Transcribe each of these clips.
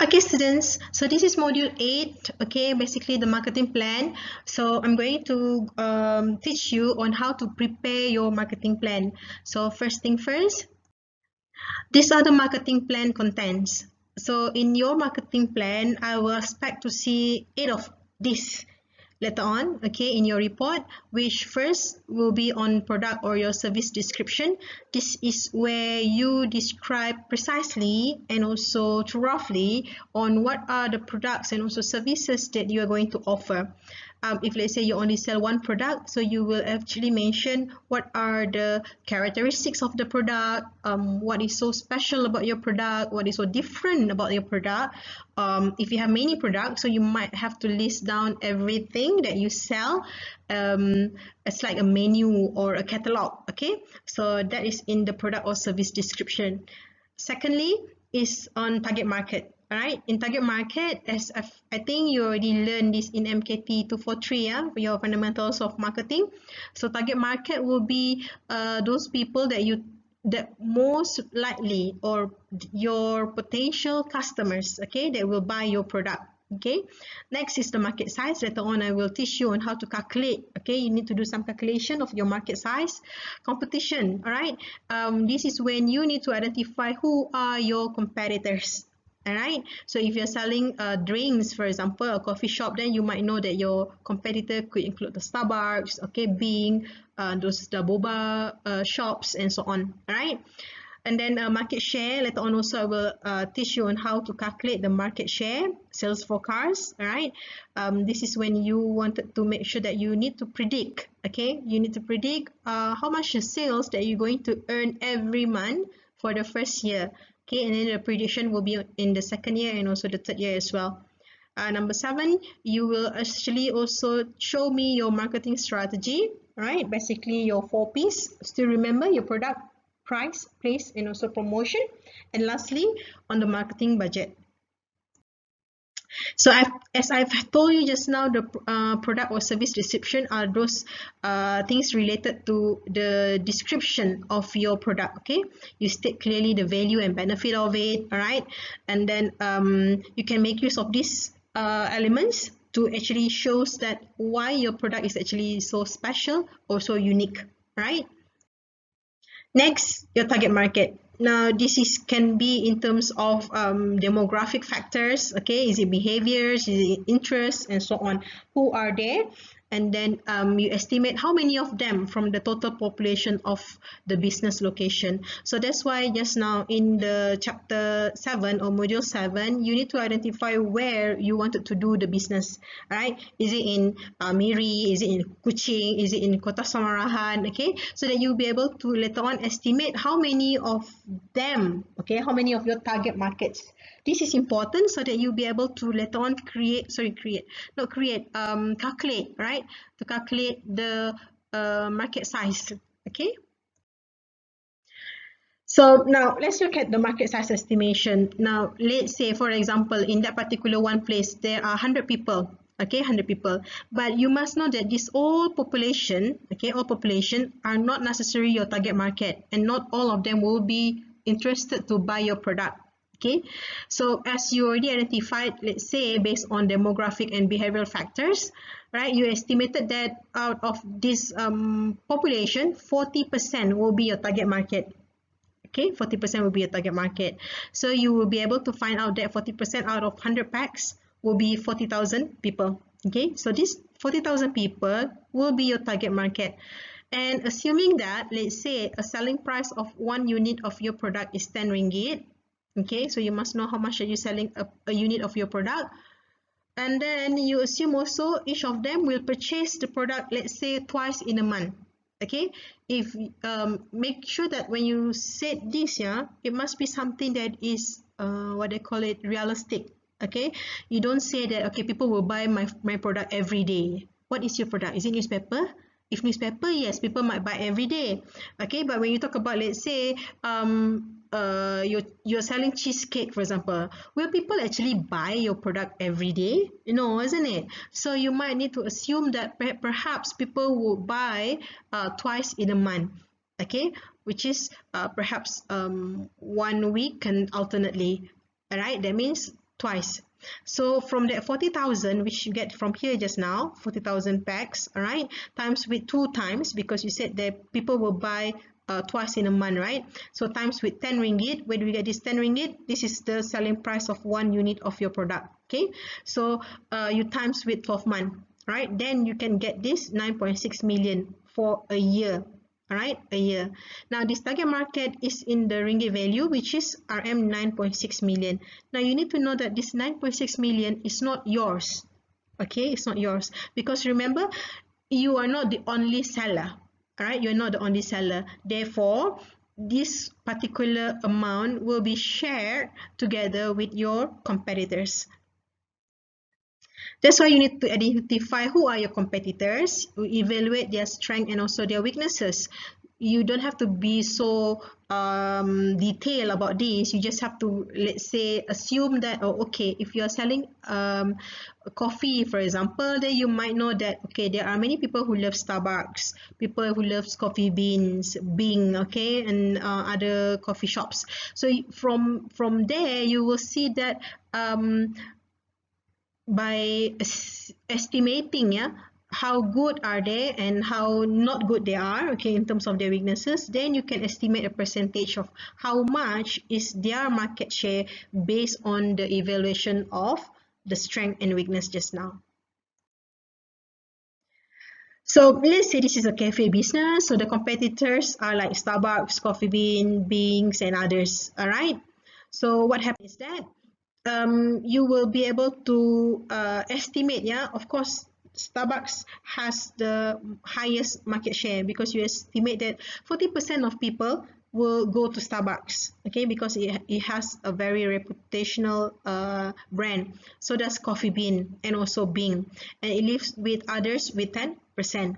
Okay, students, so this is module 8, okay, basically the marketing plan. So I'm going to teach you on how to prepare your marketing plan. So first thing first, these are the marketing plan contents. So in your marketing plan, I will expect to see 8 of these later on, okay, in your report, which first will be on product or your service description. This is where you describe precisely and also roughly on what are the products and also services that you are going to offer. If let's say you only sell one product, so you will actually mention what are the characteristics of the product, what is so special about your product, what is so different about your product. If you have many products, so you might have to list down everything that you sell. It's like a menu or a catalog, okay? So that is in the product or service description. Secondly is on target market. All right, in target market, as I think you already learned this in MKT 243, yeah, for your fundamentals of marketing. So target market will be those people that most likely, or your potential customers, okay, that will buy your product. Okay, next is the market size. Later on I will teach you on how to calculate. Okay, you need to do some calculation of your market size. Competition, all right, this is when you need to identify who are your competitors. All right, so if you're selling drinks, for example, a coffee shop, then you might know that your competitor could include the Starbucks, okay, Bing, those the boba shops and so on. All right, and then market share. Later on also I will teach you on how to calculate the market share, sales forecast. All right, this is when you wanted to make sure that you need to predict. Okay, you need to predict how much the sales that you're going to earn every month for the first year. Okay, and then the prediction will be in the second year and also the third year as well. Number 7, you will actually also show me your marketing strategy, right? Basically your 4 P's. Still remember your product, price, place, and also promotion. And lastly, on the marketing budget. So as I've told you just now, the product or service description are those things related to the description of your product. Okay, you state clearly the value and benefit of it. All right, and then you can make use of these elements to actually shows that why your product is actually so special or so unique. Right. Next, your target market. Now, this can be in terms of demographic factors. Okay, is it behaviors, is it interests, and so on? Who are there? And then you estimate how many of them from the total population of the business location. So that's why just now in the chapter 7 or module 7, you need to identify where you wanted to do the business, right? Is it in Miri? Is it in Kuching? Is it in Kota Samarahan? Okay, so that you'll be able to later on estimate how many of them, okay, how many of your target markets. This is important so that you'll be able to later on calculate, right? To calculate the market size, okay? So now let's look at the market size estimation. Now, let's say, for example, in that particular one place, there are 100 people, okay, 100 people. But you must know that this all population, okay, all population are not necessarily your target market, and not all of them will be interested to buy your product. Okay, so as you already identified, let's say based on demographic and behavioral factors, right, you estimated that out of this population, 40% will be your target market. Okay, 40% will be your target market. So you will be able to find out that 40% out of 100 packs will be 40,000 people. Okay, so this 40,000 people will be your target market. And assuming that, let's say, a selling price of 1 unit of your product is 10 ringgit. Okay, so you must know how much are you selling a unit of your product. And then you assume also each of them will purchase the product, let's say, twice in a month. Okay, if make sure that when you said this, yeah, it must be something that is what they call it, realistic. Okay, you don't say that, okay, people will buy my product every day. What is your product? Is it newspaper? If newspaper, yes, people might buy every day. Okay, but when you talk about, let's say, you're selling cheesecake, for example, will people actually buy your product every day? No, isn't it? So you might need to assume that perhaps people will buy twice in a month. Okay, which is perhaps 1 week and alternately. All right, that means twice. So from that 40,000 which you get from here just now, 40,000 packs, all right, times with 2 times, because you said that people will buy twice in a month, right? So times with 10 ringgit. Where do we get this 10 ringgit? This is the selling price of 1 unit of your product. Okay, so you times with 12 months, right? Then you can get this 9.6 million for a year. All right, a year. Now this target market is in the ringgit value, which is RM 9.6 million. Now you need to know that this 9.6 million is not yours. Okay, it's not yours, because remember, you are not the only seller. All right, you're not the only seller. Therefore, this particular amount will be shared together with your competitors. That's why you need to identify who are your competitors, evaluate their strength and also their weaknesses. You don't have to be so detailed about this. You just have to, let's say, assume that, oh, okay, if you are selling coffee, for example, then you might know that, okay, there are many people who love Starbucks, people who loves coffee beans, Bing, okay, and other coffee shops. So from there, you will see that by estimating, yeah, how good are they and how not good they are, okay, in terms of their weaknesses, then you can estimate a percentage of how much is their market share based on the evaluation of the strength and weakness just now. So let's say this is a cafe business, so the competitors are like Starbucks, Coffee Bean, Bings, and others. All right, so what happens is that you will be able to estimate, yeah, of course Starbucks has the highest market share, because you estimate that 40% of people will go to Starbucks, okay, because it has a very reputational brand. So does Coffee Bean and also Bing, and it lives with others with 10%.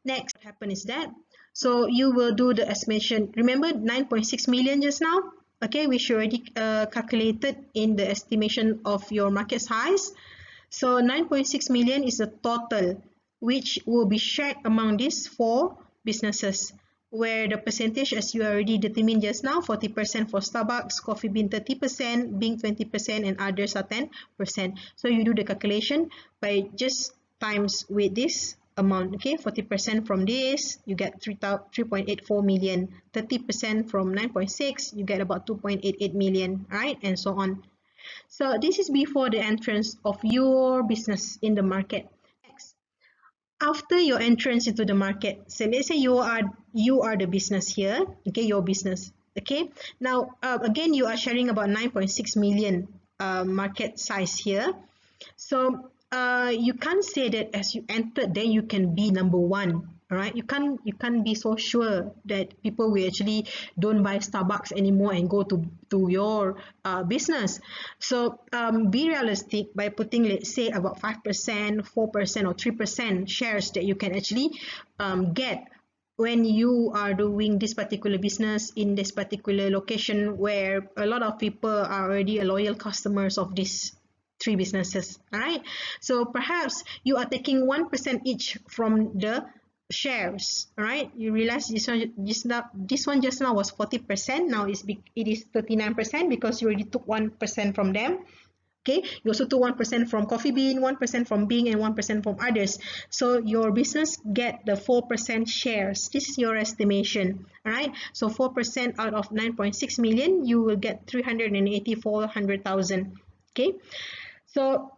Next, what happens is that, so you will do the estimation. Remember 9.6 million just now? Okay, which you already calculated in the estimation of your market size. So 9.6 million is the total, which will be shared among these 4 businesses, where the percentage, as you already determined just now, 40% for Starbucks, Coffee Bean 30%, Bing 20%, and others are 10%. So you do the calculation by just times with this amount, okay, 40% from this, you get 3.84 million, 30% from 9.6, you get about 2.88 million, right, and so on. So this is before the entrance of your business in the market. Next, after your entrance into the market, so let's say you are the business here, okay, your business, okay. Now again, you are sharing about 9.6 million market size here. So you can't say that as you entered, then you can be number 1. All right, you can't be so sure that people will actually don't buy Starbucks anymore and go to your business. So be realistic by putting, let's say, about 5%, 4%, or 3% shares that you can actually get when you are doing this particular business in this particular location, where a lot of people are already loyal customers of this 3 businesses. All right, so perhaps you are taking 1% each from the shares. All right, you realize this one just now was 40%. Now it is 39%, because you already took 1% from them. Okay, you also took 1% from Coffee Bean, 1% from Bing, and 1% from others. So your business get the 4% shares. This is your estimation. All right, so 4% out of 9.6 million, you will get 384,000. Okay, so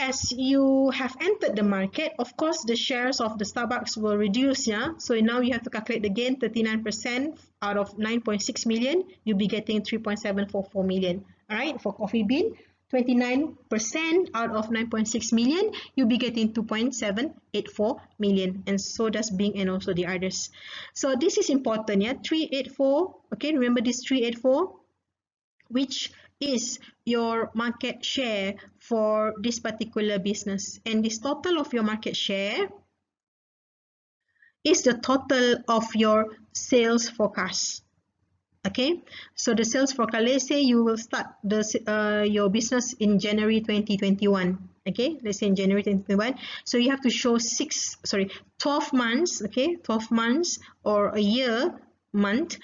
as you have entered the market, of course, the shares of the Starbucks will reduce, yeah. So now you have to calculate again, 39% out of 9.6 million, you'll be getting 3.744 million. All right, for Coffee Bean, 29% out of 9.6 million, you'll be getting 2.784 million, and so does Bing and also the others. So this is important, yeah. 384, okay, remember this 384, which is your market share for this particular business, and this total of your market share is the total of your sales forecast. Okay, so the sales forecast, let's say you will start your business in January 2021. Okay, let's say in January 2021, so you have to show 12 months, okay, 12 months or a year month,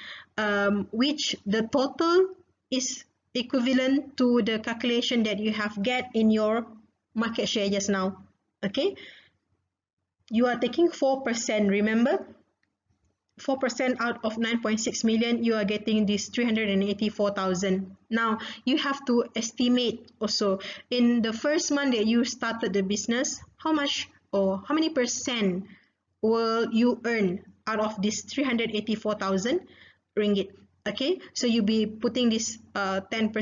which the total is equivalent to the calculation that you have get in your market share just now. Okay, you are taking 4%, remember? 4% out of 9.6 million, you are getting this 384,000. Now, you have to estimate also in the first month that you started the business, how much or how many percent will you earn out of this 384,000 ringgit. Okay, so you'll be putting this 10%,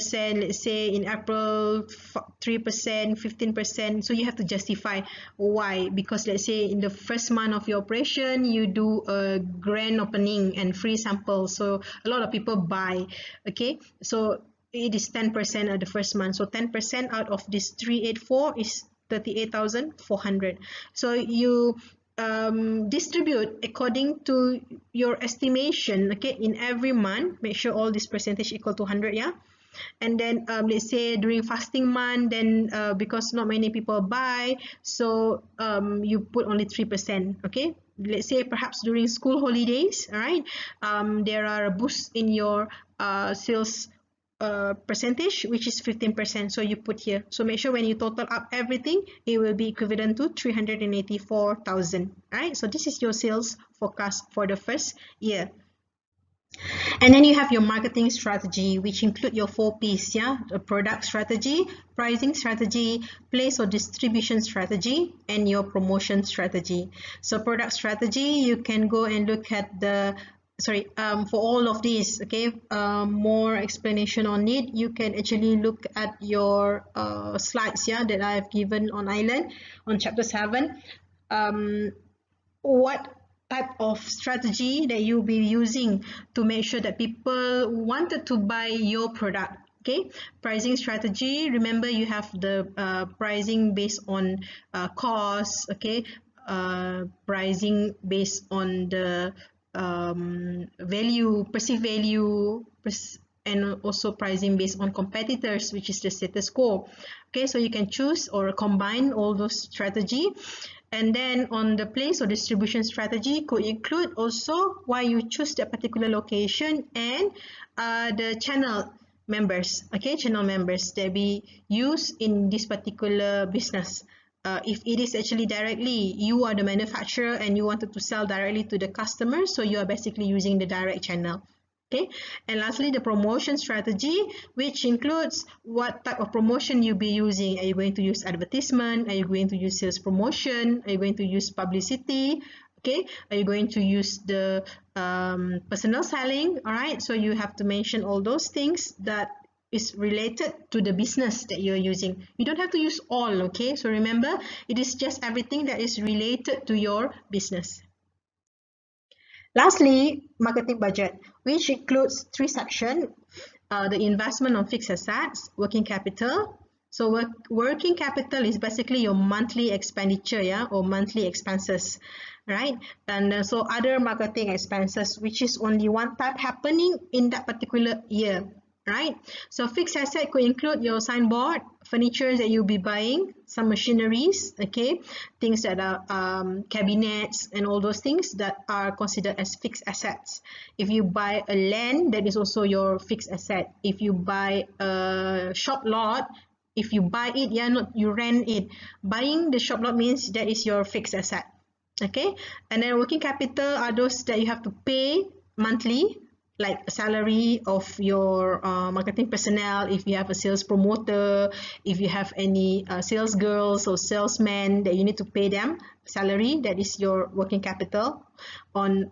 let's say in April, 3%, 15%. So you have to justify why. Because let's say in the first month of your operation, you do a grand opening and free sample. So a lot of people buy. Okay, so it is 10% of the first month. So 10% out of this 384 is 38,400. So you distribute according to your estimation, okay, in every month. Make sure all this percentage equal to 100, yeah. And then let's say during fasting month, then because not many people buy, so you put only 3%. Okay, let's say perhaps during school holidays, all right, there are a boost in your sales percentage, which is 15%. So you put here. So make sure when you total up everything, it will be equivalent to 384,000. Right. So this is your sales forecast for the first year. And then you have your marketing strategy, which include your 4 P's, yeah, the product strategy, pricing strategy, place or distribution strategy, and your promotion strategy. So product strategy, you can go and look at the for all of these, okay, more explanation on it, you can actually look at your slides, yeah, that I have given on Island on chapter 7. What type of strategy that you'll be using to make sure that people wanted to buy your product. Okay, pricing strategy, remember you have the pricing based on cost, okay, pricing based on the value, perceived value, and also pricing based on competitors, which is the status quo. Okay, so you can choose or combine all those strategy. And then on the place or distribution strategy could include also why you choose that particular location and the channel members, okay, channel members that we use in this particular business. If it is actually directly, you are the manufacturer and you wanted to sell directly to the customer, so you are basically using the direct channel. Okay, and lastly, the promotion strategy, which includes what type of promotion you'll be using. Are you going to use advertisement? Are you going to use sales promotion? Are you going to use publicity? Okay, are you going to use the personal selling? All right, so you have to mention all those things that is related to the business that you're using. You don't have to use all, okay? So remember, it is just everything that is related to your business. Lastly, marketing budget, which includes 3 sections, the investment on fixed assets, working capital. So working capital is basically your monthly expenditure, yeah, or monthly expenses, right? And so other marketing expenses, which is only one type happening in that particular year, right? So fixed asset could include your signboard, furniture that you'll be buying, some machineries, okay, things that are cabinets and all those things that are considered as fixed assets. If you buy a land, that is also your fixed asset. If you buy a shop lot, if you buy it, yeah, not you rent it. Buying the shop lot means that is your fixed asset, okay. And then working capital are those that you have to pay monthly, like salary of your marketing personnel, if you have a sales promoter, if you have any sales girls or salesmen that you need to pay them salary, that is your working capital. On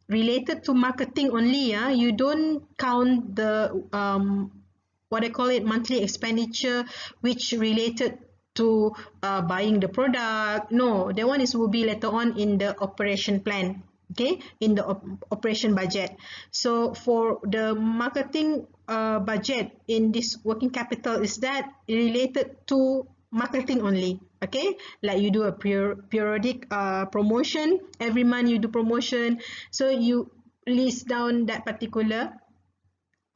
related to marketing only, you don't count the what I call it monthly expenditure which related to buying the product. No, that one will be later on in the operation plan, okay, in the operation budget. So for the marketing budget in this working capital is that related to marketing only, okay, like you do a periodic promotion, every month you do promotion, so you list down that particular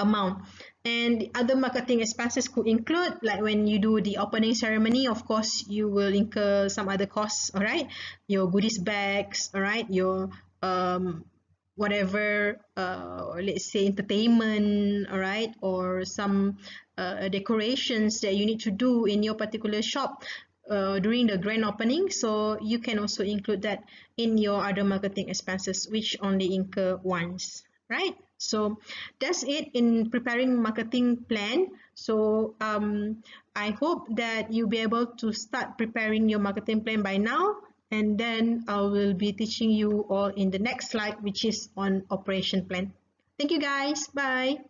amount. And the other marketing expenses could include, like when you do the opening ceremony, of course you will incur some other costs, all right, your goodies bags, all right, your whatever, or let's say entertainment, all right, or some decorations that you need to do in your particular shop during the grand opening. So you can also include that in your other marketing expenses, which only incur once, right? So that's it in preparing marketing plan. So I hope that you'll be able to start preparing your marketing plan by now, and then I will be teaching you all in the next slide, which is on operation plan. Thank you guys. Bye.